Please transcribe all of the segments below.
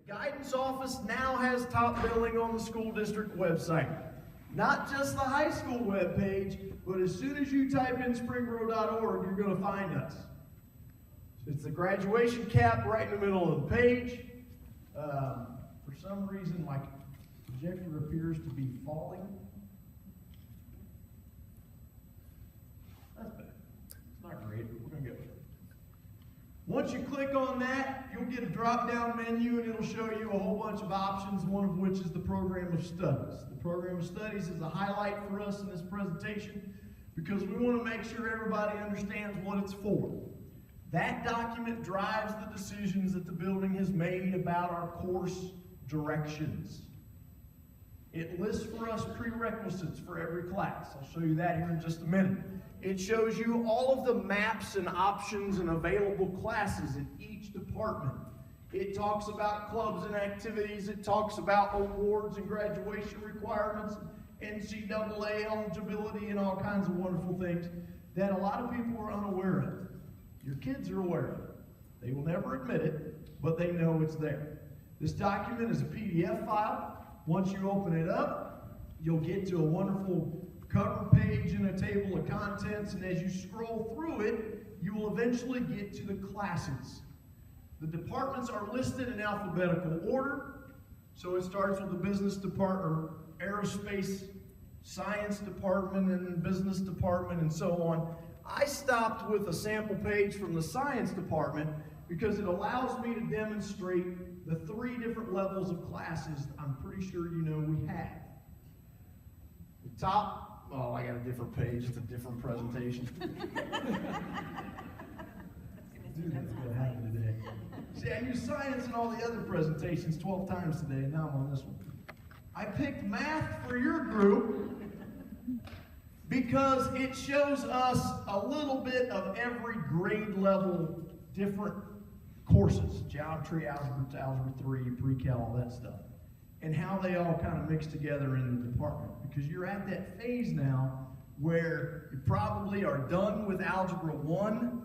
Guidance office now has top billing on the school district website. Not just the high school webpage, but as soon as you type in springboro.org, you're going to find us. It's the graduation cap right in the middle of the page. For some reason, my projector appears to be falling. That's better. It's not great, but we're going to go with it. Once you click on that, you'll get a drop-down menu and it'll show you a whole bunch of options, one of which is the program of studies. The program of studies is a highlight for us in this presentation because we want to make sure everybody understands what it's for. That document drives the decisions that the building has made about our course directions. It lists for us prerequisites for every class. I'll show you that here in just a minute. It shows you all of the maps and options and available classes in each department. It talks about clubs and activities. It talks about awards and graduation requirements, NCAA eligibility, and all kinds of wonderful things that a lot of people are unaware of. Your kids are aware of it. They will never admit it, but they know it's there. This document is a PDF file. Once you open it up, you'll get to a wonderful cover page and a table of contents, and as you scroll through it, you will eventually get to the classes. The departments are listed in alphabetical order, so it starts with the business department, or aerospace science department, and business department, and so on. I stopped with a sample page from the science department because it allows me to demonstrate the 3 different levels of classes I'm pretty sure you know we have. The top, oh, I got a different page, it's a different presentation. Dude, that's what happened today. See, I used science in all the other presentations 12 times today, and now I'm on this one. I picked math for your group because it shows us a little bit of every grade level, different courses, geometry, algebra 3, pre-cal, all that stuff, and how they all kind of mix together in the department. Because you're at that phase now where you probably are done with Algebra 1.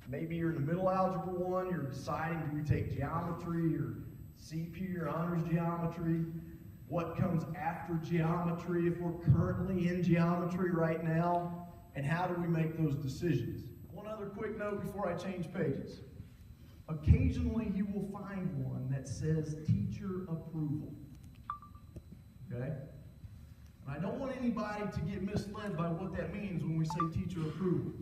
Maybe you're in the middle of Algebra 1, you're deciding, do you take geometry or CP or honors geometry? What comes after geometry if we're currently in geometry right now? And how do we make those decisions? One other quick note before I change pages. Occasionally you will find one that says teacher approval. Okay? And I don't want anybody to get misled by what that means when we say teacher approval.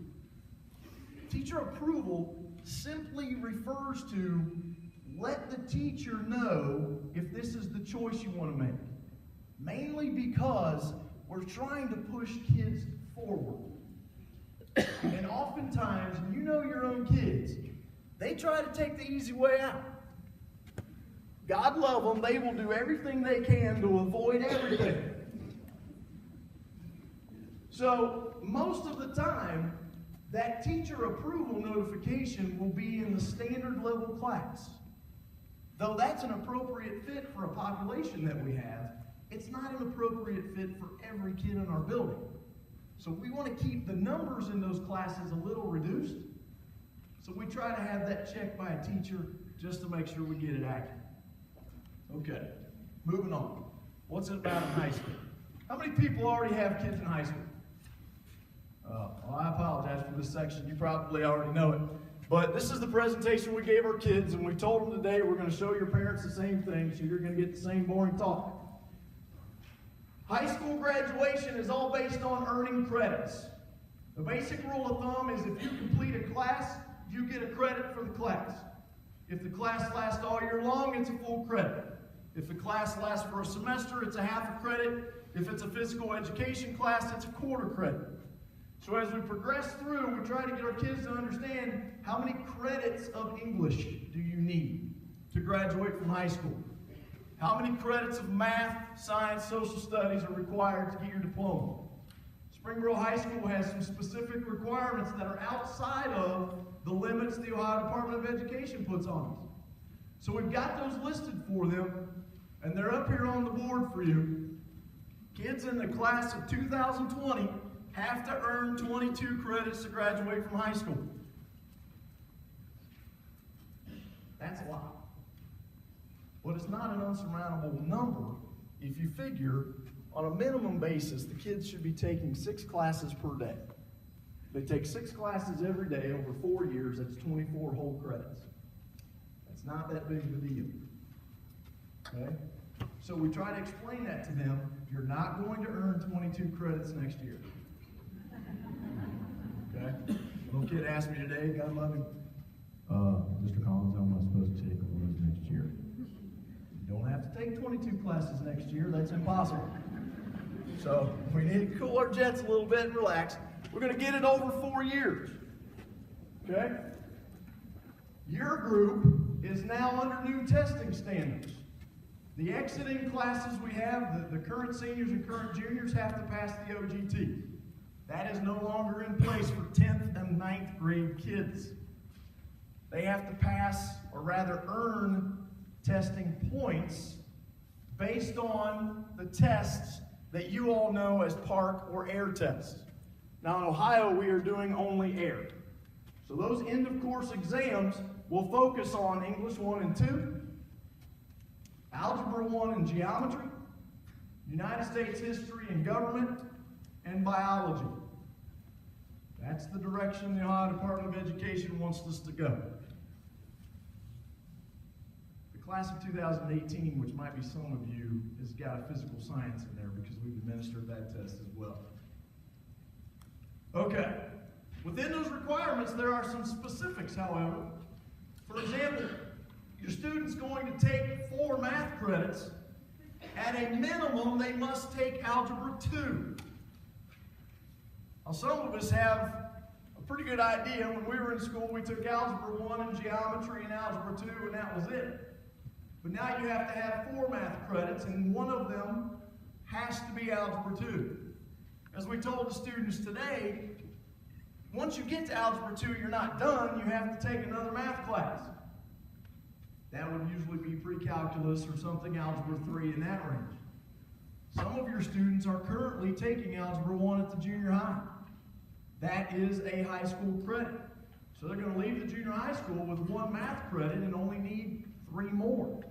Teacher approval simply refers to let the teacher know if this is the choice you want to make. Mainly because we're trying to push kids forward. And oftentimes, you know your own kids, they try to take the easy way out. God love them, they will do everything they can to avoid everything. So, most of the time, that teacher approval notification will be in the standard level class. Though that's an appropriate fit for a population that we have, it's not an appropriate fit for every kid in our building. So we want to keep the numbers in those classes a little reduced. So we try to have that checked by a teacher just to make sure we get it accurate. Okay, moving on. What's it about in high school? How many people already have kids in high school? Well, I apologize for this section. You probably already know it. But this is the presentation we gave our kids, and we told them today we're going to show your parents the same thing, so you're going to get the same boring talk. High school graduation is all based on earning credits. The basic rule of thumb is if you complete a class, you get a credit for the class. If the class lasts all year long, it's a full credit. If the class lasts for a semester, it's a half a credit. If it's a physical education class, it's a quarter credit. So as we progress through, we try to get our kids to understand how many credits of English do you need to graduate from high school? How many credits of math, science, social studies are required to get your diploma? Springboro High School has some specific requirements that are outside of the limits the Ohio Department of Education puts on us. So we've got those listed for them, and they're up here on the board for you. Kids in the class of 2020 have to earn 22 credits to graduate from high school. That's a lot. but it's not an unsurmountable number if you figure on a minimum basis the kids should be taking 6 classes per day. They take 6 classes every day over 4 years, that's 24 whole credits. That's not that big of a deal. Okay? So we try to explain that to them. You're not going to earn 22 credits next year. Okay? A little kid asked me today, God love him, Mr. Collins, how am I supposed to take all those next year? You don't have to take 22 classes next year. That's impossible. So we need to cool our jets a little bit and relax. We're going to get it over 4 years. Okay? Your group is now under new testing standards. The exiting classes we have, the current seniors and current juniors have to pass the OGT. That is no longer in place for 10th and 9th grade kids. They have to pass, or rather earn, testing points based on the tests that you all know as PARCC or air tests. Now in Ohio, we are doing only air. So those end of course exams will focus on English 1 and 2, Algebra 1 and Geometry, United States History and Government, and Biology. That's the direction the Ohio Department of Education wants us to go. The class of 2018, which might be some of you, has got a physical science in there because we've administered that test as well. Okay. Within those requirements, there are some specifics, however. For example, your student's going to take 4 math credits. At a minimum, they must take Algebra 2. Now, some of us have a pretty good idea. When we were in school, we took Algebra 1 and Geometry and Algebra 2, and that was it. But now you have to have 4 math credits, and one of them has to be Algebra 2. As we told the students today, once you get to Algebra 2, you're not done. You have to take another math class. That would usually be pre-calculus or something, Algebra 3 in that range. Some of your students are currently taking Algebra 1 at the junior high. That is a high school credit. So they're going to leave the junior high school with 1 math credit and only need 3 more.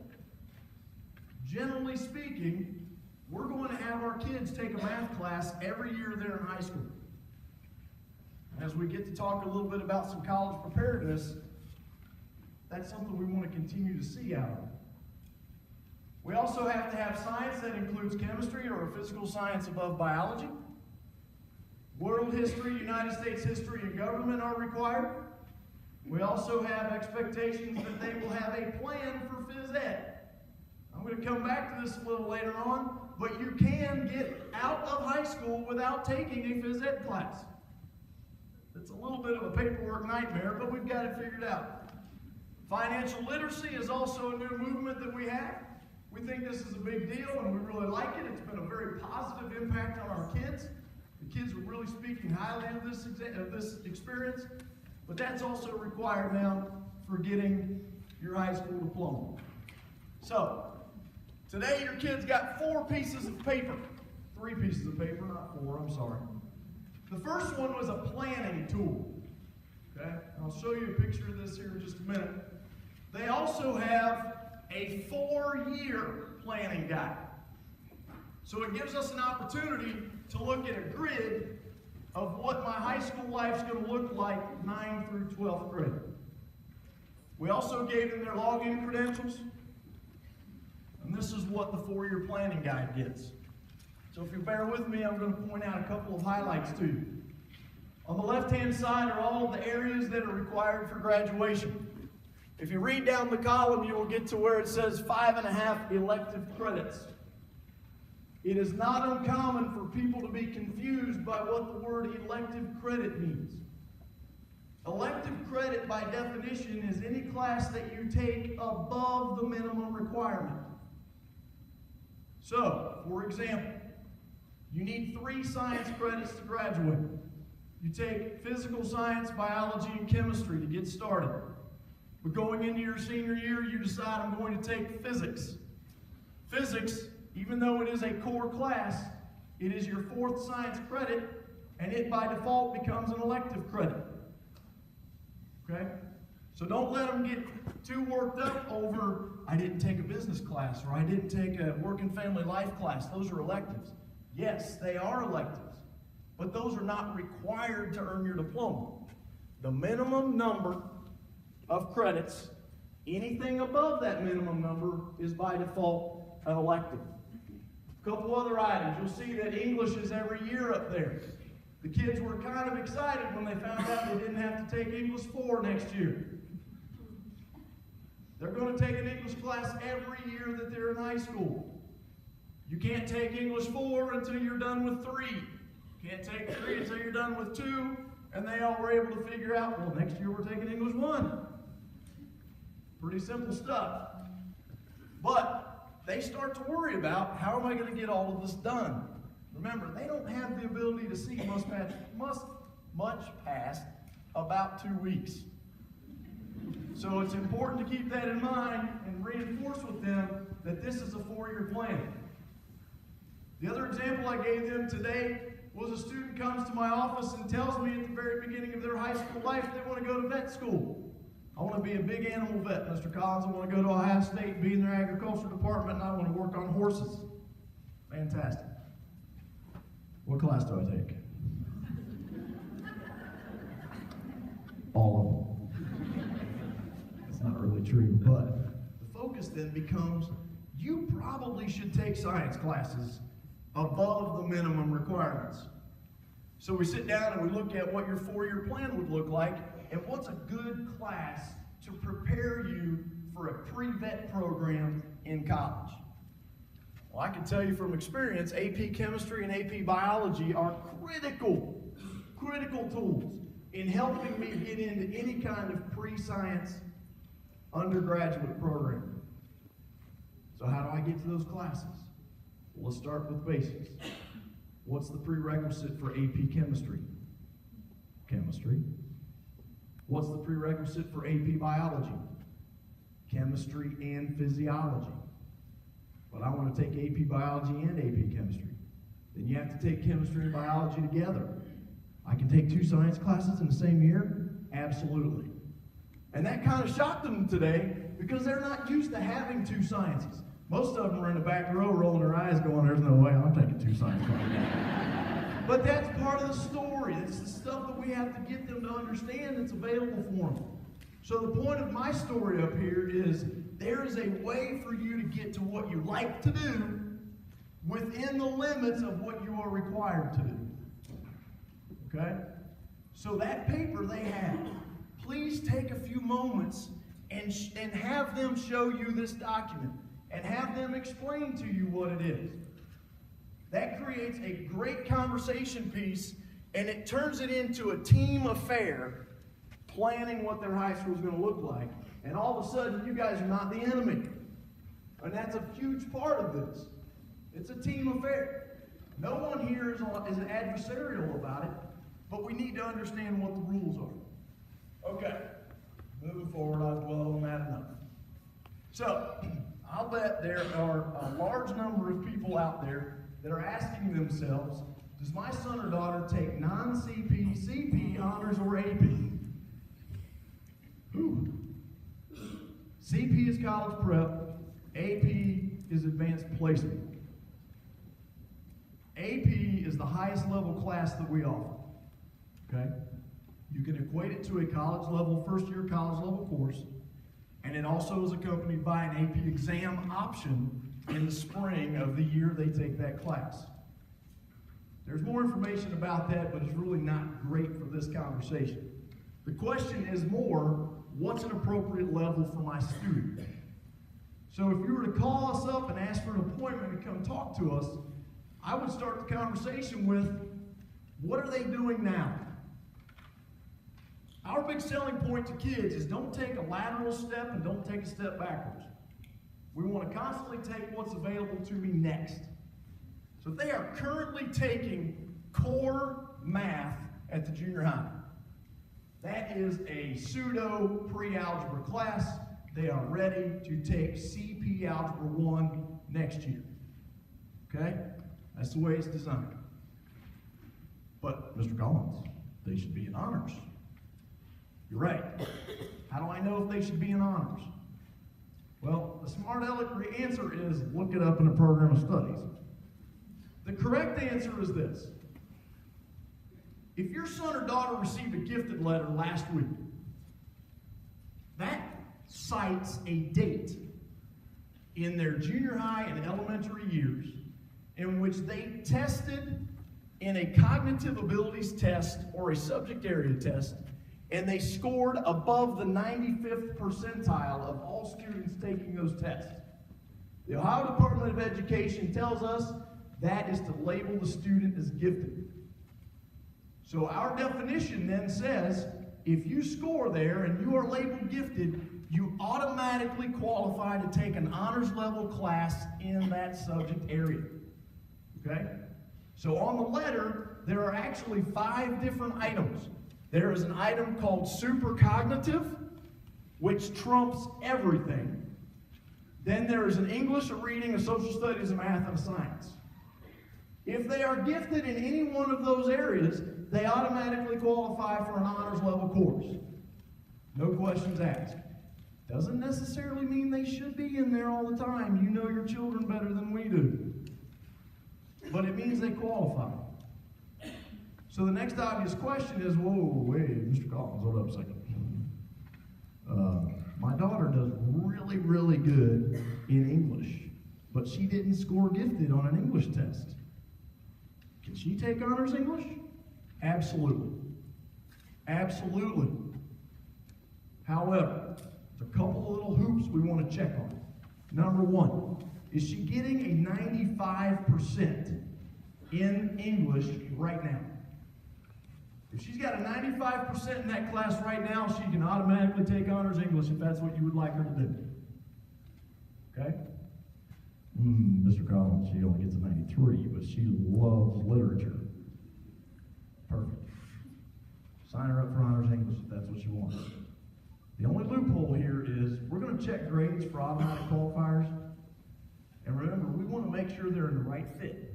Generally speaking, we're going to have our kids take a math class every year they're in high school. As we get to talk a little bit about some college preparedness, that's something we want to continue to see out of it. We also have to have science that includes chemistry or a physical science above biology. World history, United States history, and government are required. We also have expectations that they will have a plan for phys ed. I'm going to come back to this a little later on, but you can get out of high school without taking a phys ed class. It's a little bit of a paperwork nightmare, but we've got it figured out. Financial literacy is also a new movement that we have. We think this is a big deal, and we really like it. It's been a very positive impact on our kids. The kids are really speaking highly of this experience, but that's also required now for getting your high school diploma. So, today your kids got 4 pieces of paper. 3 pieces of paper, not 4, I'm sorry. The first one was a planning tool. Okay? I'll show you a picture of this here in just a minute. They also have a 4-year planning guide. So it gives us an opportunity to look at a grid of what my high school life's going to look like 9th through 12th grade. We also gave them their login credentials. And this is what the 4-year planning guide gets. So if you bear with me, I'm going to point out a couple of highlights to you. On the left-hand side are all of the areas that are required for graduation. If you read down the column, you will get to where it says 5.5 elective credits. It is not uncommon for people to be confused by what the word elective credit means. Elective credit, by definition, is any class that you take above the minimum requirement. So, for example, you need 3 science credits to graduate. You take physical science, biology, and chemistry to get started. But going into your senior year, you decide I'm going to take physics. Physics, even though it is a core class, it is your 4th science credit, and it by default becomes an elective credit. Okay? So don't let them get too worked up over, I didn't take a business class, or I didn't take a work and family life class. Those are electives. Yes, they are electives, but those are not required to earn your diploma. The minimum number of credits, anything above that minimum number is by default an elective. A couple other items. You'll see that English is every year up there. The kids were kind of excited when they found out they didn't have to take English 4 next year. They're going to take an English class every year that they're in high school. You can't take English 4 until you're done with 3. You can't take 3 until you're done with 2. And they all were able to figure out, well, next year we're taking English 1. Pretty simple stuff. But they start to worry about, how am I going to get all of this done? Remember, they don't have the ability to see much past about 2 weeks. So it's important to keep that in mind and reinforce with them that this is a 4-year plan. The other example I gave them today was a student comes to my office and tells me at the very beginning of their high school life they want to go to vet school. I want to be a big animal vet, Mr. Collins. I want to go to Ohio State and be in their agriculture department, and I want to work on horses. Fantastic. What class do I take? All of them. That's not really true, but the focus then becomes, you probably should take science classes above the minimum requirements. So we sit down and we look at what your 4-year plan would look like and what's a good class to prepare you for a pre-vet program in college. Well, I can tell you from experience, AP Chemistry and AP Biology are critical tools in helping me get into any kind of pre-science undergraduate program. So how do I get to those classes? Well, let's start with basics. What's the prerequisite for AP Chemistry? Chemistry. What's the prerequisite for AP Biology? Chemistry and physiology. But I want to take AP Biology and AP Chemistry. Then you have to take chemistry and biology together. I can take 2 science classes in the same year? Absolutely. And that kind of shocked them today because they're not used to having 2 sciences. Most of them are in the back row rolling their eyes going, there's no way I'm taking 2 science classes. But that's part of the story. It's the stuff that we have to get them to understand that's available for them. So the point of my story up here is there is a way for you to get to what you like to do within the limits of what you are required to do. Okay? So that paper they have, please take a few moments and have them show you this document and have them explain to you what it is. That creates a great conversation piece, and it turns it into a team affair, planning what their high school is going to look like. And all of a sudden, you guys are not the enemy. And that's a huge part of this. It's a team affair. No one here is adversarial about it, but we need to understand what the rules are. Okay, moving forward, I've dwelled on that enough. So, I'll bet there are a large number of people out there that are asking themselves, does my son or daughter take non-CP, CP, honors, or AP? Ooh. CP is college prep, AP is advanced placement. AP is the highest level class that we offer, okay? You can equate it to a college level, first year college level course, and it also is accompanied by an AP exam option in the spring of the year they take that class. There's more information about that, but it's really not great for this conversation. The question is more, what's an appropriate level for my student? So if you were to call us up and ask for an appointment to come talk to us, I would start the conversation with, what are they doing now? Our big selling point to kids is don't take a lateral step and don't take a step backwards. We want to constantly take what's available to me next. So they are currently taking core math at the junior high. That is a pseudo pre-algebra class. They are ready to take CP Algebra 1 next year. Okay? That's the way it's designed. But, Mr. Collins, they should be in honors. You're right. How do I know if they should be in honors? Well, the smart aleck answer is look it up in a program of studies. The correct answer is this. If your son or daughter received a gifted letter last week, that cites a date in their junior high and elementary years in which they tested in a cognitive abilities test or a subject area test, and they scored above the 95th percentile of all students taking those tests. The Ohio Department of Education tells us that is to label the student as gifted. So our definition then says, if you score there and you are labeled gifted, you automatically qualify to take an honors level class in that subject area. Okay? So on the letter, there are actually 5 different items. There is an item called supercognitive, which trumps everything. Then there is an English, a reading, a social studies, a math, and a science. If they are gifted in any one of those areas, they automatically qualify for an honors level course. No questions asked. Doesn't necessarily mean they should be in there all the time. You know your children better than we do. But it means they qualify. So the next obvious question is, whoa, wait, Mr. Collins, hold up a second. My daughter does really, really good in English, but she didn't score gifted on an English test. Can she take honors English? Absolutely. Absolutely. However, there's a couple of little hoops we want to check on. Number 1, is she getting a 95% in English right now? If she's got a 95% in that class right now, she can automatically take honors English if that's what you would like her to do. Okay? Mr. Collins, she only gets a 93, but she loves literature. Perfect. Sign her up for honors English if that's what she wants. The only loophole here is we're going to check grades for automatic qualifiers. And remember, we want to make sure they're in the right fit.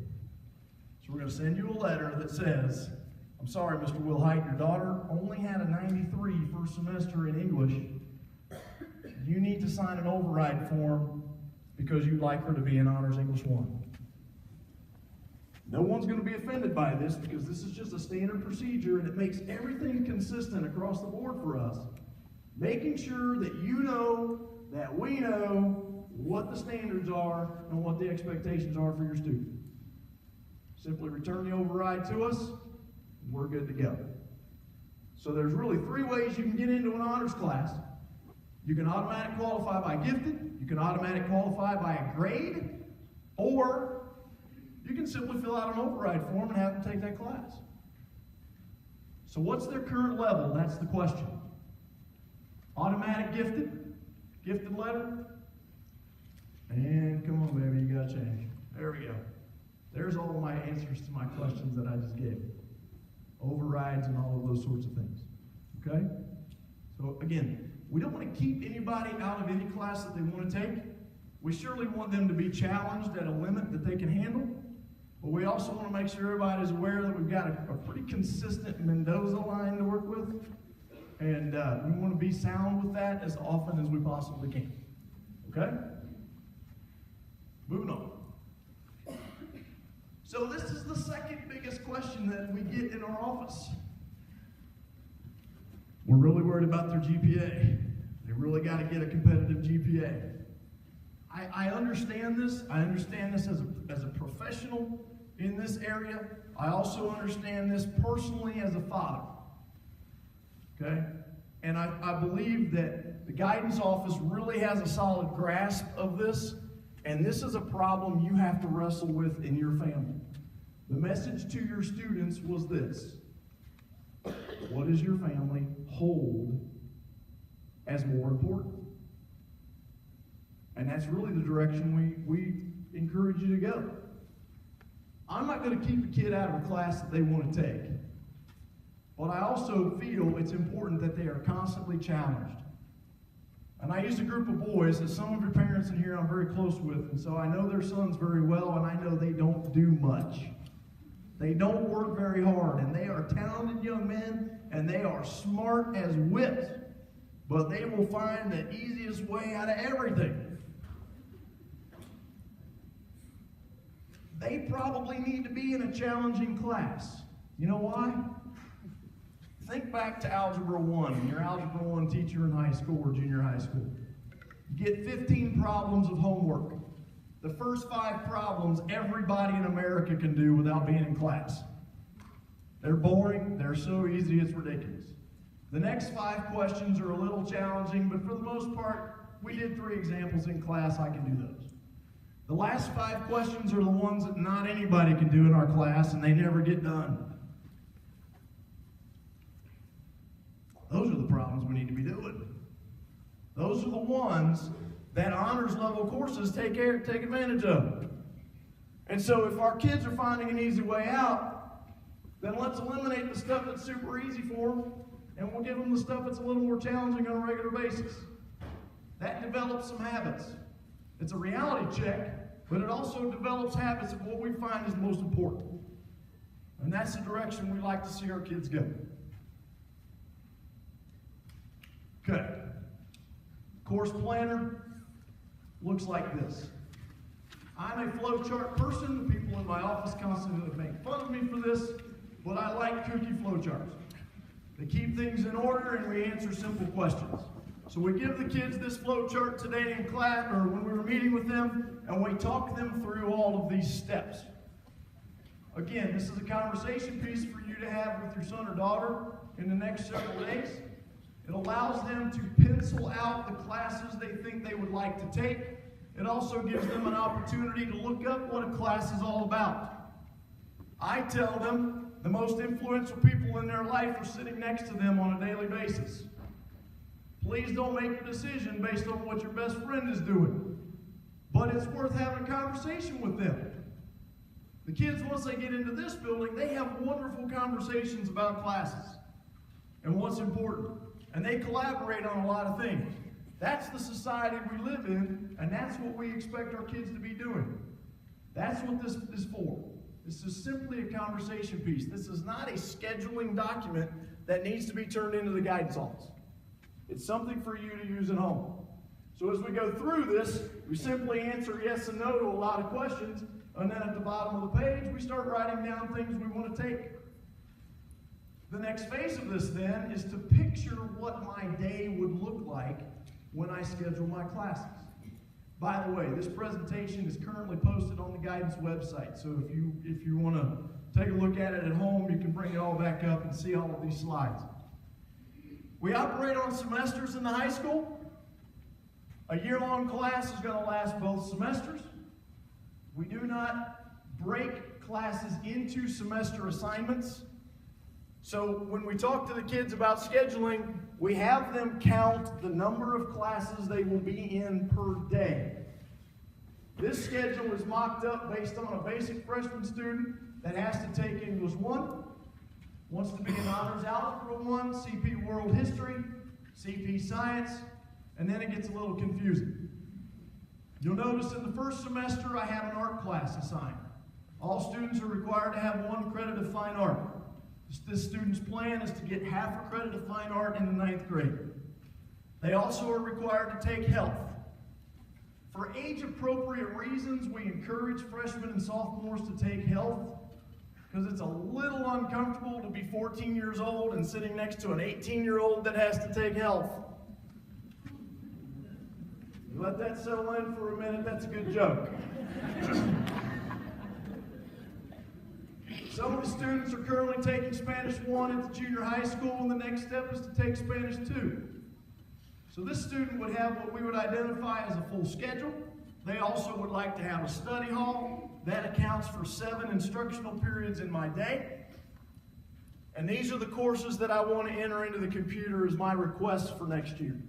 So we're going to send you a letter that says, I'm sorry, Mr. Will Height, your daughter only had a 93 first semester in English. You need to sign an override form because you'd like her to be in Honors English 1. No one's going to be offended by this because this is just a standard procedure and it makes everything consistent across the board for us, making sure that you know that we know what the standards are and what the expectations are for your student. Simply return the override to us, and we're good to go. So there's really 3 ways you can get into an honors class. You can automatic qualify by gifted, you can automatic qualify by a grade, or you can simply fill out an override form and have them take that class. So what's their current level? That's the question. Automatic gifted, gifted letter, and come on baby, you gotta change. There we go. There's all my answers to my questions that I just gave. Overrides and all of those sorts of things. Okay? So again, we don't want to keep anybody out of any class that they want to take. We surely want them to be challenged at a limit that they can handle. But we also want to make sure everybody's aware that we've got a pretty consistent Mendoza line to work with. And we want to be sound with that as often as we possibly can. Okay? Moving on. So this is the second biggest question that we get in our office. We're really worried about their GPA. They really got to get a competitive GPA. I understand this. I understand this as a professional in this area. I also understand this personally as a father. Okay? And I believe that the guidance office really has a solid grasp of this, and this is a problem you have to wrestle with in your family. The message to your students was this: what does your family hold as more important? And that's really the direction we encourage you to go. I'm not going to keep a kid out of a class that they want to take. But I also feel it's important that they are constantly challenged. And I use a group of boys that some of your parents in here I'm very close with, and so I know their sons very well, and I know they don't do much. They don't work very hard, and they are talented young men, and they are smart as whips. but they will find the easiest way out of everything. They probably need to be in a challenging class. You know why? Think back to Algebra 1, and your Algebra 1 teacher in high school or junior high school. You get 15 problems of homework. The first 5 problems everybody in America can do without being in class. They're boring, they're so easy, it's ridiculous. The next 5 questions are a little challenging, but for the most part, we did 3 examples in class, I can do those. The last 5 questions are the ones that not anybody can do in our class, and they never get done. Those are the problems we need to be doing. Those are the ones that honors level courses take advantage of. And so if our kids are finding an easy way out, then let's eliminate the stuff that's super easy for them, and we'll give them the stuff that's a little more challenging on a regular basis. That develops some habits. It's a reality check, but it also develops habits of what we find is most important. And that's the direction we like to see our kids go. Okay. Course planner looks like this. I'm a flowchart person. The people in my office constantly make fun of me for this, but I like kooky flowcharts. They keep things in order and we answer simple questions. So we give the kids this flowchart today in class, or when we were meeting with them, and we talk them through all of these steps. Again, this is a conversation piece for you to have with your son or daughter in the next several days. It allows them to pencil out the classes they think they would like to take. It also gives them an opportunity to look up what a class is all about. I tell them the most influential people in their life are sitting next to them on a daily basis. Please don't make a decision based on what your best friend is doing. But it's worth having a conversation with them. The kids, once they get into this building, they have wonderful conversations about classes and what's important. And they collaborate on a lot of things. That's the society we live in, and that's what we expect our kids to be doing. That's what this is for. This is simply a conversation piece. This is not a scheduling document that needs to be turned into the guidance office. It's something for you to use at home. So as we go through this, we simply answer yes and no to a lot of questions, and then at the bottom of the page, we start writing down things we want to take. The next phase of this then is to picture what my day would look like when I schedule my classes. By the way, this presentation is currently posted on the guidance website, so if you want to take a look at it at home, you can bring it all back up and see all of these slides. We operate on semesters in the high school. A year-long class is going to last both semesters. We do not break classes into semester assignments. So when we talk to the kids about scheduling, we have them count the number of classes they will be in per day. This schedule is mocked up based on a basic freshman student that has to take English 1, wants to be in Honors Algebra 1, CP World History, CP Science, and then it gets a little confusing. You'll notice in the first semester I have an art class assigned. All students are required to have 1 credit of fine art. This student's plan is to get half a credit of fine art in the 9th grade. They also are required to take health. For age-appropriate reasons, we encourage freshmen and sophomores to take health because it's a little uncomfortable to be 14 years old and sitting next to an 18-year-old that has to take health. You let that settle in for a minute, that's a good joke. Some of the students are currently taking Spanish 1 at the junior high school, and the next step is to take Spanish 2. So this student would have what we would identify as a full schedule. They also would like to have a study hall. That accounts for 7 instructional periods in my day. And these are the courses that I want to enter into the computer as my requests for next year.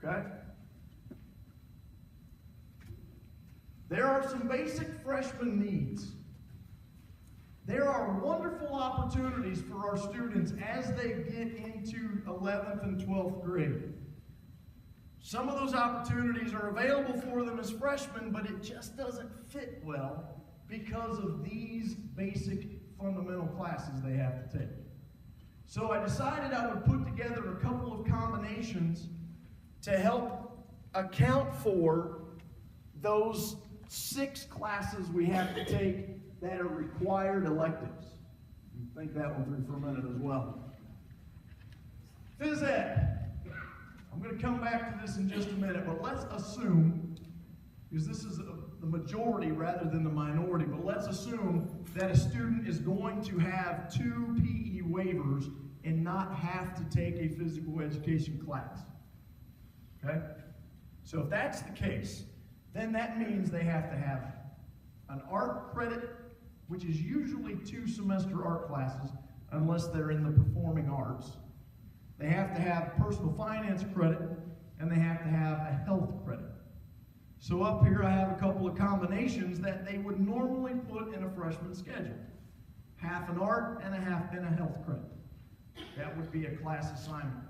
Okay? There are some basic freshman needs. There are wonderful opportunities for our students as they get into 11th and 12th grade. Some of those opportunities are available for them as freshmen, but it just doesn't fit well because of these basic fundamental classes they have to take. So I decided I would put together a couple of combinations to help account for those 6 classes we have to take that are required electives. Think that one through for a minute as well. Phys ed. I'm going to come back to this in just a minute, but let's assume, because this is the majority rather than the minority, but let's assume that a student is going to have 2 PE waivers and not have to take a physical education class. Okay? So if that's the case, then that means they have to have an art credit, which is usually 2 semester art classes, unless they're in the performing arts. They have to have personal finance credit, and they have to have a health credit. So up here I have a couple of combinations that they would normally put in a freshman schedule. Half an art and a health credit. That would be a class assignment.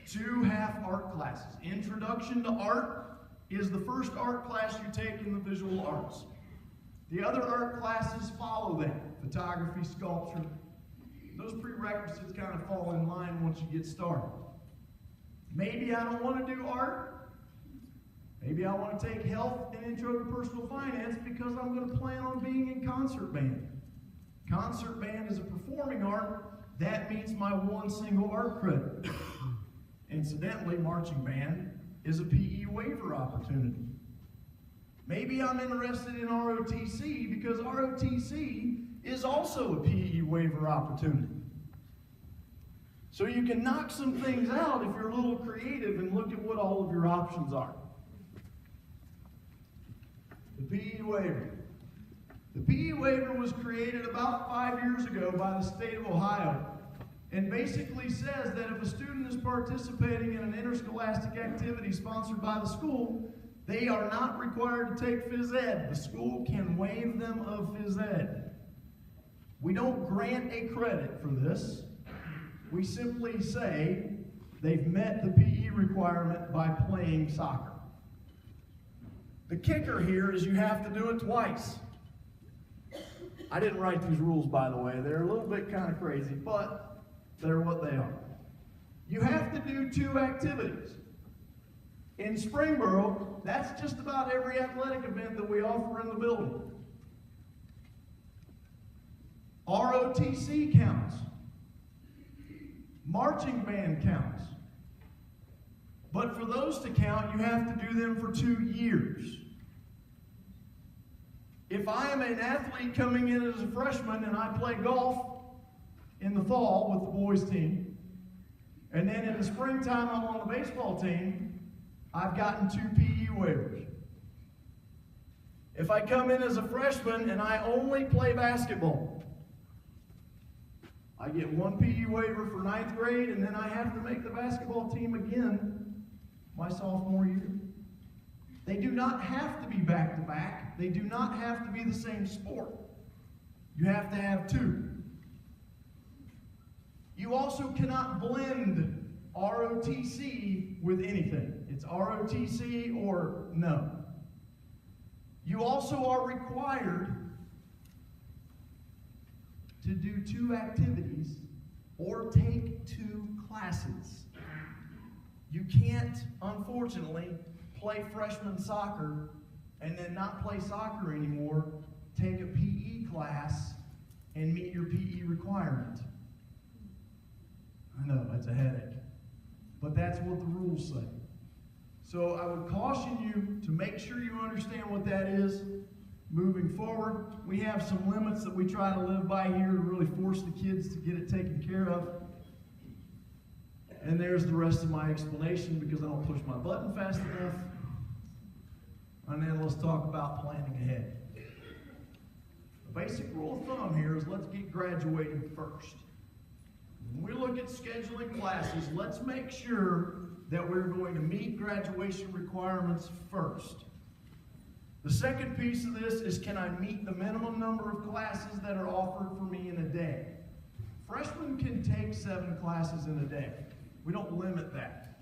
2 half art classes. Introduction to art is the first art class you take in the visual arts. The other art classes follow that. Photography, sculpture. Those prerequisites kind of fall in line once you get started. Maybe I don't want to do art. Maybe I want to take health and intro to personal finance because I'm going to plan on being in concert band. Concert band is a performing art. That meets my 1 single art credit. Incidentally, marching band is a PE waiver opportunity. Maybe I'm interested in ROTC because ROTC is also a PE waiver opportunity. So you can knock some things out if you're a little creative and look at what all of your options are. The PE waiver. The PE waiver was created about 5 years ago by the state of Ohio, and basically says that if a student is participating in an interscholastic activity sponsored by the school, they are not required to take phys ed. The school can waive them of phys ed. We don't grant a credit for this. We simply say they've met the PE requirement by playing soccer. The kicker here is you have to do it twice. I didn't write these rules, by the way. They're a little bit kind of crazy, but they're what they are. You have to do 2 activities. In Springboro, that's just about every athletic event that we offer in the building. ROTC counts. Marching band counts. But for those to count, you have to do them for 2 years. If I am an athlete coming in as a freshman and I play golf in the fall with the boys team, and then in the springtime I'm on the baseball team, I've gotten 2 PE waivers. If I come in as a freshman and I only play basketball, I get 1 PE waiver for 9th grade, and then I have to make the basketball team again my sophomore year. They do not have to be back-to-back. They do not have to be the same sport. You have to have 2. You also cannot blend ROTC with anything. It's ROTC or no. You also are required to do 2 activities or take 2 classes. You can't, unfortunately, play freshman soccer and then not play soccer anymore, take a PE class, and meet your PE requirement. I know, that's a headache. But that's what the rules say. So I would caution you to make sure you understand what that is moving forward. We have some limits that we try to live by here to really force the kids to get it taken care of. And there's the rest of my explanation because I don't push my button fast enough. And then let's talk about planning ahead. The basic rule of thumb here is let's get graduating first. When we look at scheduling classes, let's make sure that we're going to meet graduation requirements first. The second piece of this is, can I meet the minimum number of classes that are offered for me in a day? Freshmen can take 7 classes in a day. We don't limit that.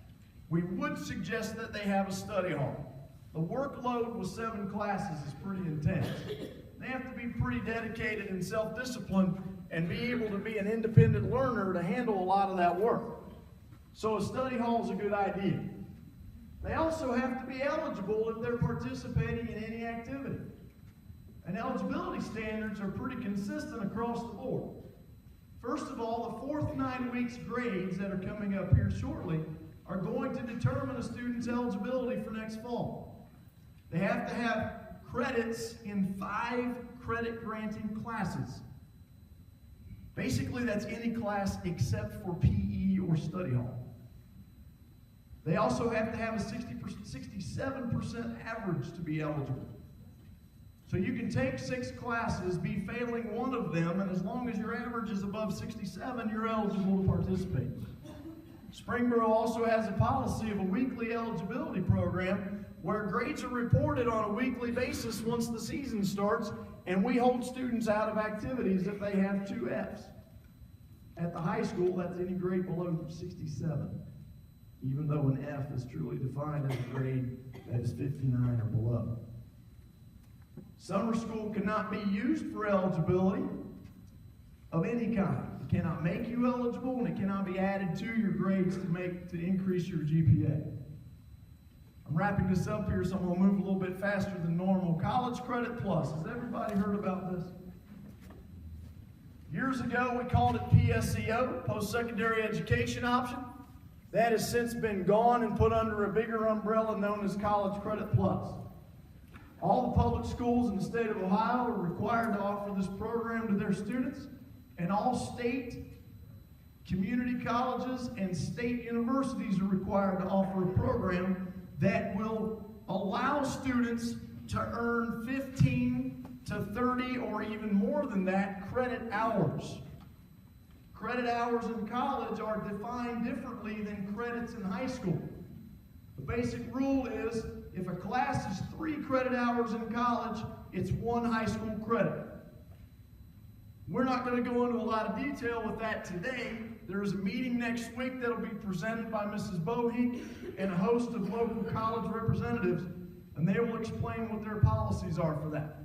We would suggest that they have a study hall. The workload with 7 classes is pretty intense. They have to be pretty dedicated and self-disciplined and be able to be an independent learner to handle a lot of that work. So a study hall is a good idea. They also have to be eligible if they're participating in any activity. And eligibility standards are pretty consistent across the board. First of all, the fourth 9 weeks grades that are coming up here shortly are going to determine a student's eligibility for next fall. They have to have credits in 5 credit-granting classes. Basically, that's any class except for PE or study hall. They also have to have a 67% average to be eligible. So you can take 6 classes, be failing one of them, and as long as your average is above 67, you're eligible to participate. Springboro also has a policy of a weekly eligibility program where grades are reported on a weekly basis once the season starts, and we hold students out of activities if they have 2 Fs. At the high school, that's any grade below 67, even though an F is truly defined as a grade that is 59 or below. Summer school cannot be used for eligibility of any kind. It cannot make you eligible, and it cannot be added to your grades to increase your GPA. I'm wrapping this up here, so I'm going to move a little bit faster than normal. College Credit Plus. Has everybody heard about this? Years ago, we called it PSEO, Post-Secondary Education Option. That has since been gone and put under a bigger umbrella known as College Credit Plus. All the public schools in the state of Ohio are required to offer this program to their students, and all state, community colleges, and state universities are required to offer a program that will allow students to earn 15 to 30 or even more than that credit hours. Credit hours in college are defined differently than credits in high school. The basic rule is if a class is 3 credit hours in college, it's 1 high school credit. We're not going to go into a lot of detail with that today. There is a meeting next week that will be presented by Mrs. Bohe and a host of local college representatives, and they will explain what their policies are for that.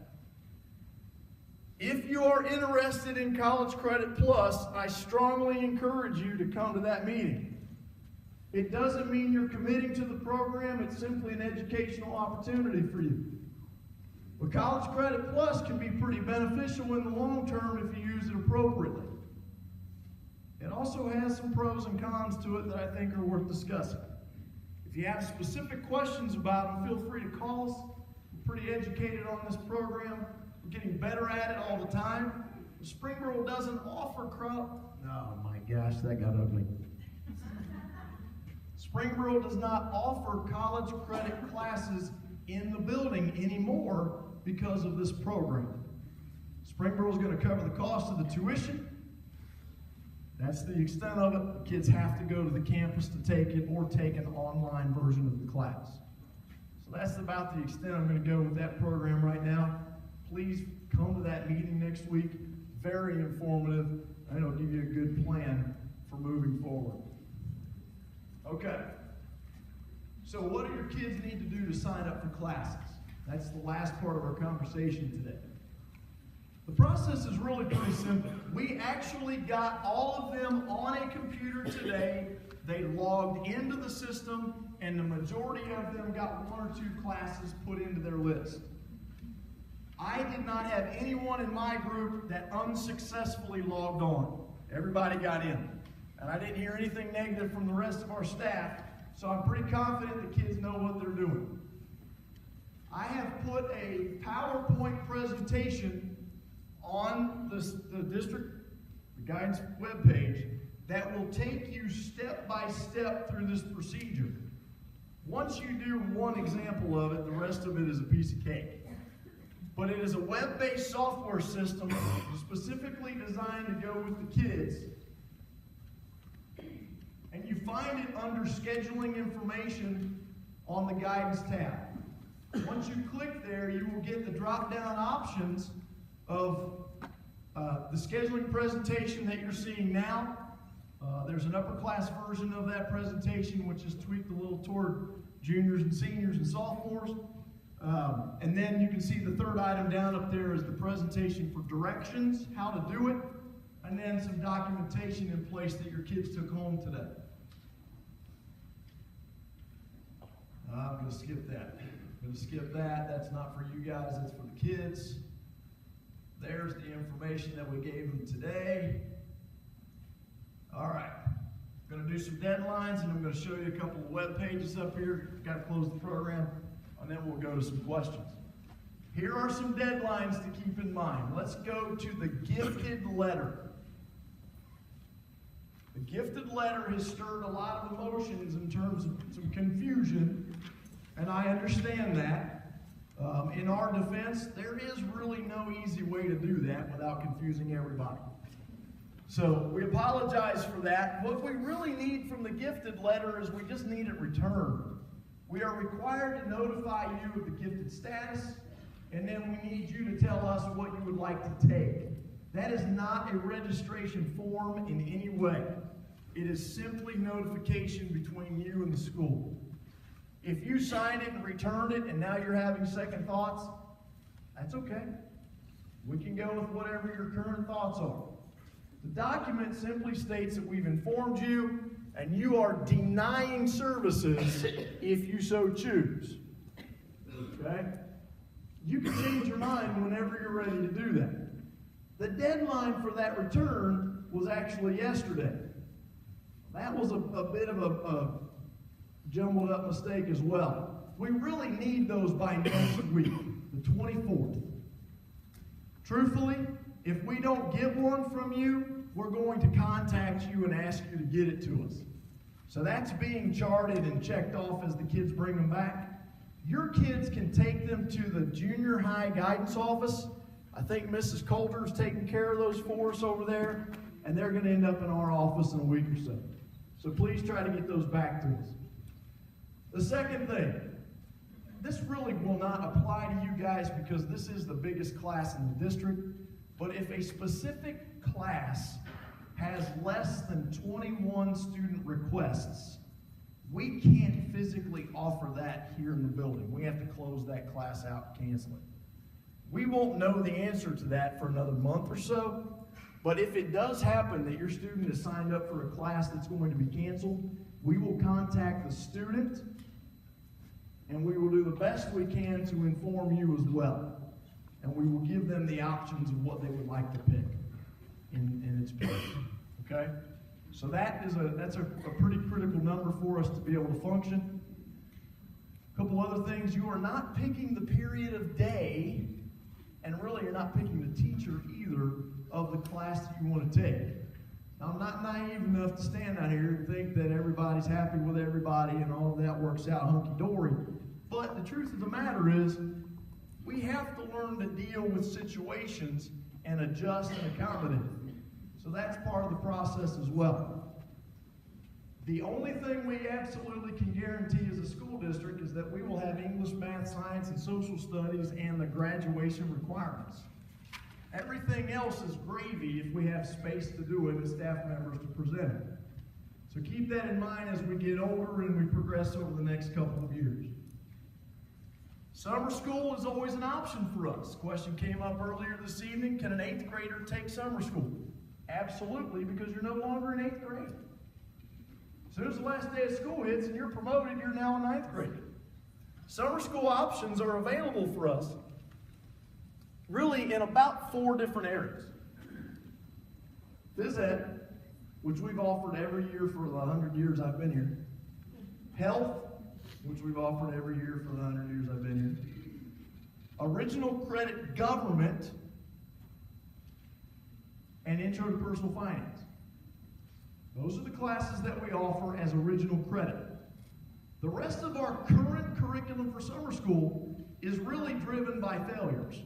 If you are interested in College Credit Plus, I strongly encourage you to come to that meeting. It doesn't mean you're committing to the program, it's simply an educational opportunity for you. But College Credit Plus can be pretty beneficial in the long term if you use it appropriately. It also has some pros and cons to it that I think are worth discussing. If you have specific questions about them, feel free to call us. We're pretty educated on this program. We're getting better at it all the time. Springboro doesn't offer oh my gosh, that got ugly. Springboro does not offer college credit classes in the building anymore because of this program. Springboro is going to cover the cost of the tuition. That's the extent of it. The kids have to go to the campus to take it or take an online version of the class. So that's about the extent I'm going to go with that program right now. Please come to that meeting next week. Very informative, and it'll give you a good plan for moving forward. Okay. So what do your kids need to do to sign up for classes? That's the last part of our conversation today. The process is really pretty simple. We actually got all of them on a computer today. They logged into the system, and the majority of them got 1 or 2 classes put into their list. I did not have anyone in my group that unsuccessfully logged on. Everybody got in. And I didn't hear anything negative from the rest of our staff, so I'm pretty confident the kids know what they're doing. I have put a PowerPoint presentation on the district, the guidance webpage, that will take you step by step through this procedure. Once you do one example of it, the rest of it is a piece of cake. But it is a web-based software system specifically designed to go with the kids. And you find it under scheduling information on the guidance tab. Once you click there, you will get the drop-down options of the scheduling presentation that you're seeing now. There's an upper class version of that presentation which is tweaked a little toward juniors and seniors and sophomores. And then you can see the third item down up there is the presentation for directions, how to do it, and then some documentation in place that your kids took home today. to skip that. I'm going to skip that. That's not for you guys, that's for the kids. There's the information that we gave them today. All right. I'm going to do some deadlines, and I'm going to show you a couple of web pages up here. Got to close the program, and then we'll go to some questions. Here are some deadlines to keep in mind. Let's go to the gifted letter. The gifted letter has stirred a lot of emotions in terms of some confusion, and I understand that. In our defense, there is really no easy way to do that without confusing everybody. So we apologize for that. What we really need from the gifted letter is we just need it returned. We are required to notify you of the gifted status, and then we need you to tell us what you would like to take. That is not a registration form in any way. It is simply notification between you and the school. If you signed it and returned it and now you're having second thoughts, that's okay. We can go with whatever your current thoughts are. The document simply states that we've informed you and you are denying services if you so choose. Okay? You can change your mind whenever you're ready to do that. The deadline for that return was actually yesterday. That was a bit of a jumbled up mistake as well. We really need those by next week, the 24th. Truthfully, if we don't get one from you, we're going to contact you and ask you to get it to us. So that's being charted and checked off as the kids bring them back. Your kids can take them to the junior high guidance office. I think Mrs. Coulter's taking care of those for us over there, and they're going to end up in our office in a week or so. So please try to get those back to us. The second thing, this really will not apply to you guys because this is the biggest class in the district, but if a specific class has less than 21 student requests, we can't physically offer that here in the building. We have to close that class out and cancel it. We won't know the answer to that for another month or so, but if it does happen that your student is signed up for a class that's going to be canceled, we will contact the student and we will do the best we can to inform you as well. And we will give them the options of what they would like to pick in its place. Okay? So that's a pretty critical number for us to be able to function. A couple other things. You are not picking the period of day, and really you're not picking the teacher either of the class that you want to take. Now, I'm not naive enough to stand out here and think that everybody's happy with everybody and all of that works out hunky-dory. But the truth of the matter is, we have to learn to deal with situations and adjust and accommodate. So that's part of the process as well. The only thing we absolutely can guarantee as a school district is that we will have English, math, science, and social studies and the graduation requirements. Everything else is gravy if we have space to do it and staff members to present it. So keep that in mind as we get older and we progress over the next couple of years. Summer school is always an option for us. Question came up earlier this evening, can an 8th grader take summer school? Absolutely, because you're no longer in 8th grade. As soon as the last day of school hits and you're promoted, you're now in 9th grade. Summer school options are available for us really in about 4 different areas. Phys ed, which we've offered every year for the 100 years I've been here. Health, which we've offered every year for the 100 years I've been here. Original credit government, and Intro to Personal Finance. Those are the classes that we offer as original credit. The rest of our current curriculum for summer school is really driven by failures.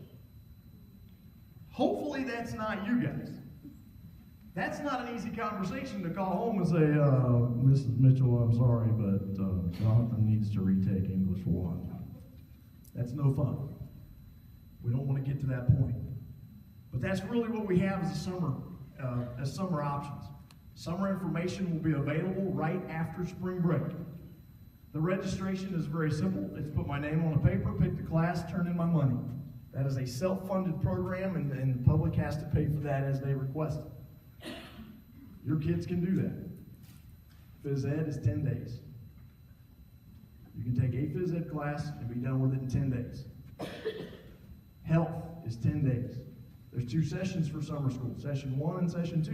Hopefully that's not you guys. That's not an easy conversation to call home and say, Mrs. Mitchell, I'm sorry, but Jonathan needs to retake English 1. That's no fun. We don't want to get to that point. But that's really what we have as summer options. Summer information will be available right after spring break. The registration is very simple. It's put my name on a paper, pick the class, turn in my money. That is a self-funded program, and the public has to pay for that as they request it. Your kids can do that. Phys ed is 10 days. You can take a phys ed class and be done with it in 10 days. Health is 10 days. There's 2 sessions for summer school, session 1 and session 2.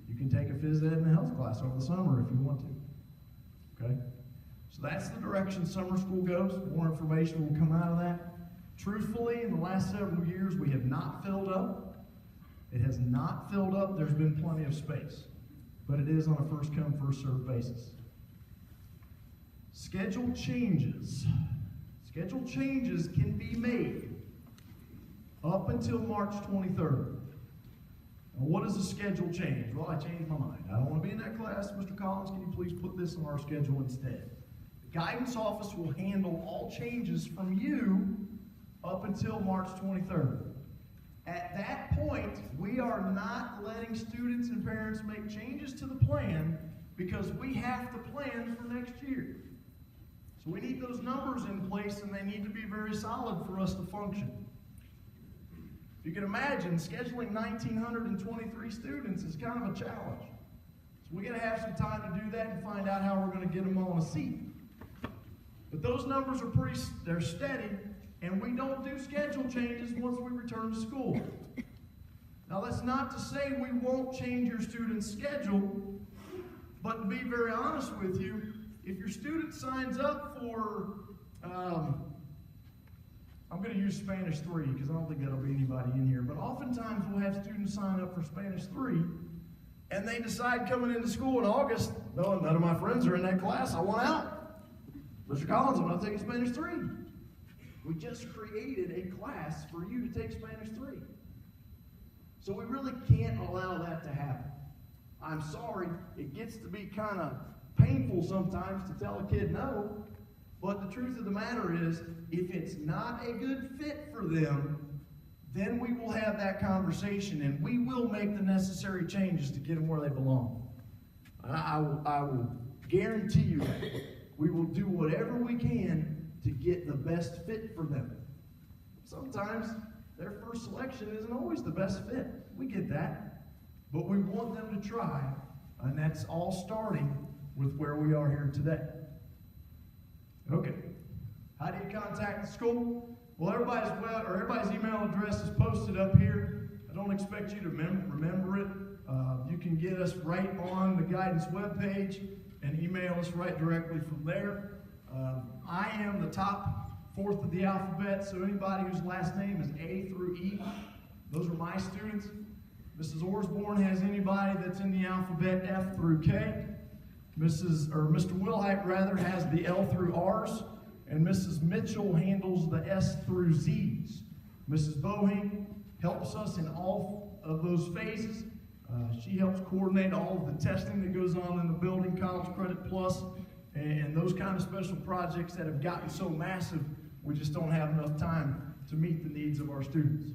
You can take a phys ed and a health class over the summer if you want to. Okay? So that's the direction summer school goes. More information will come out of that. Truthfully, in the last several years, we have not filled up. It has not filled up. There's been plenty of space. But it is on a first-come, first-served basis. Schedule changes. Schedule changes can be made up until March 23rd. Now, what is a schedule change? Well, I changed my mind. I don't want to be in that class. Mr. Collins, can you please put this on our schedule instead? The guidance office will handle all changes from you up until March 23rd. At that point, we are not letting students and parents make changes to the plan because we have to plan for next year. So we need those numbers in place, and they need to be very solid for us to function. You can imagine scheduling 1,923 students is kind of a challenge. So we got to have some time to do that and find out how we're going to get them all in a seat. But those numbers are they're steady, and we don't do schedule changes once we return to school. Now that's not to say we won't change your student's schedule, but to be very honest with you, if your student signs up for, I'm going to use Spanish 3 because I don't think that'll be anybody in here, but oftentimes we'll have students sign up for Spanish 3 and they decide coming into school in August, no, none of my friends are in that class, I want out. Mr. Collins, I'm not taking Spanish 3. We just created a class for you to take Spanish 3. So we really can't allow that to happen. I'm sorry, it gets to be kind of painful sometimes to tell a kid no, but the truth of the matter is, if it's not a good fit for them, then we will have that conversation and we will make the necessary changes to get them where they belong. I will guarantee you that. We will do whatever we can to get the best fit for them. Sometimes their first selection isn't always the best fit. We get that. But we want them to try, and that's all starting with where we are here today. Okay. How do you contact the school? Well, everybody's email address is posted up here. I don't expect you to remember it. You can get us right on the guidance webpage and email us right directly from there. I am the top 4th of the alphabet, so anybody whose last name is A through E, those are my students. Mrs. Orsborn has anybody that's in the alphabet F through K. Mr. Wilhite rather has the L through R's, and Mrs. Mitchell handles the S through Z's. Mrs. Bohing helps us in all of those phases. She helps coordinate all of the testing that goes on in the building, College Credit Plus, and those kind of special projects that have gotten so massive, we just don't have enough time to meet the needs of our students.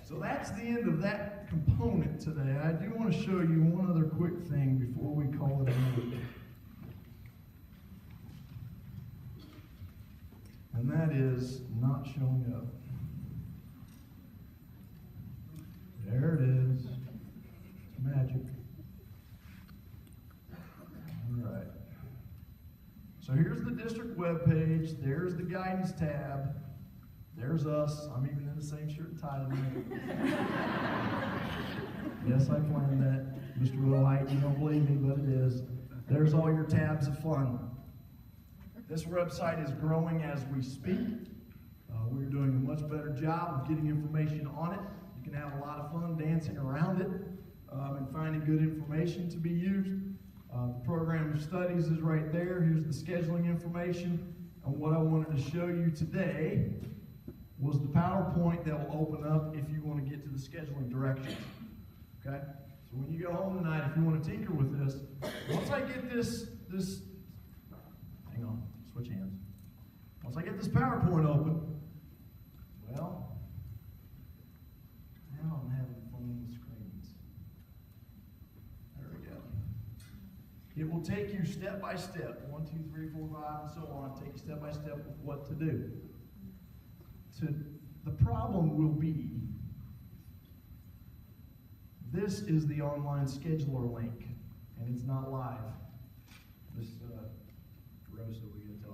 So that's the end of that component today. I do want to show you one other quick thing before we call it a night. And that is not showing up. There it is. It's magic. All right. So here's the district webpage. There's the guidance tab. There's us. I'm even in the same shirt and tie tonight. Yes, I planned that. Mr. Wilhite, you don't believe me, but it is. There's all your tabs of fun. This website is growing as we speak. We're doing a much better job of getting information on it. You can have a lot of fun dancing around it and finding good information to be used. The program of studies is right there. Here's the scheduling information. And what I wanted to show you today was the PowerPoint that will open up if you want to get to the scheduling directions. Okay? So when you go home tonight, if you want to tinker with this, once I get this, hang on, switch hands. Once I get this PowerPoint open, well, now I'm having fun with screens. There we go. It will take you step by step, 1, 2, 3, 4, 5, and so on, take you step by step with what to do. The problem will be, this is the online scheduler link, and it's not live. This Rosa, we get to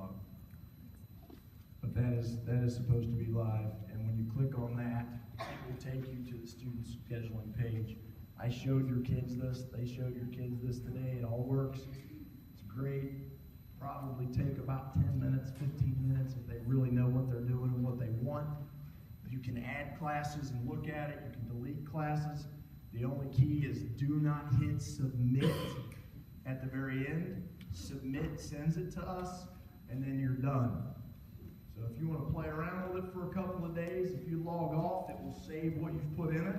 is supposed to be live, and when you click on that, it will take you to the student scheduling page. I showed your kids this, they showed your kids this today, it all works. It's great. Probably take about 10 minutes, 15 minutes if they really know what they're doing and what they want. You can add classes and look at it, you can delete classes. The only key is do not hit submit at the very end. Submit sends it to us, and then you're done. So if you want to play around with it for a couple of days, if you log off, it will save what you've put in it,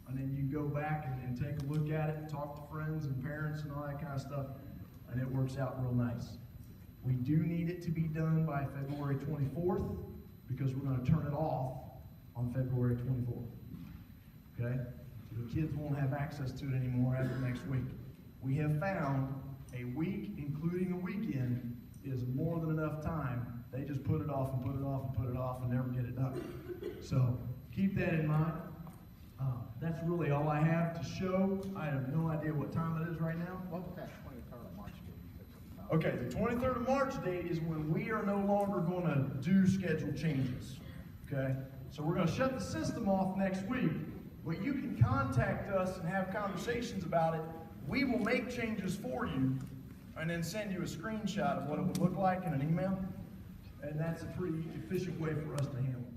and then you go back and take a look at it and talk to friends and parents and all that kind of stuff, and it works out real nice. We do need it to be done by February 24th because we're going to turn it off on February 24th. Okay? So the kids won't have access to it anymore after next week. We have found a week, including a weekend, is more than enough time. They just put it off and put it off and put it off and never get it done. So keep that in mind. That's really all I have to show. I have no idea what time it is right now. What was that 23rd of March date? Okay, the 23rd of March date is when we are no longer going to do schedule changes. Okay? So we're going to shut the system off next week, but you can contact us and have conversations about it. We will make changes for you and then send you a screenshot of what it would look like in an email, and that's a pretty efficient way for us to handle it.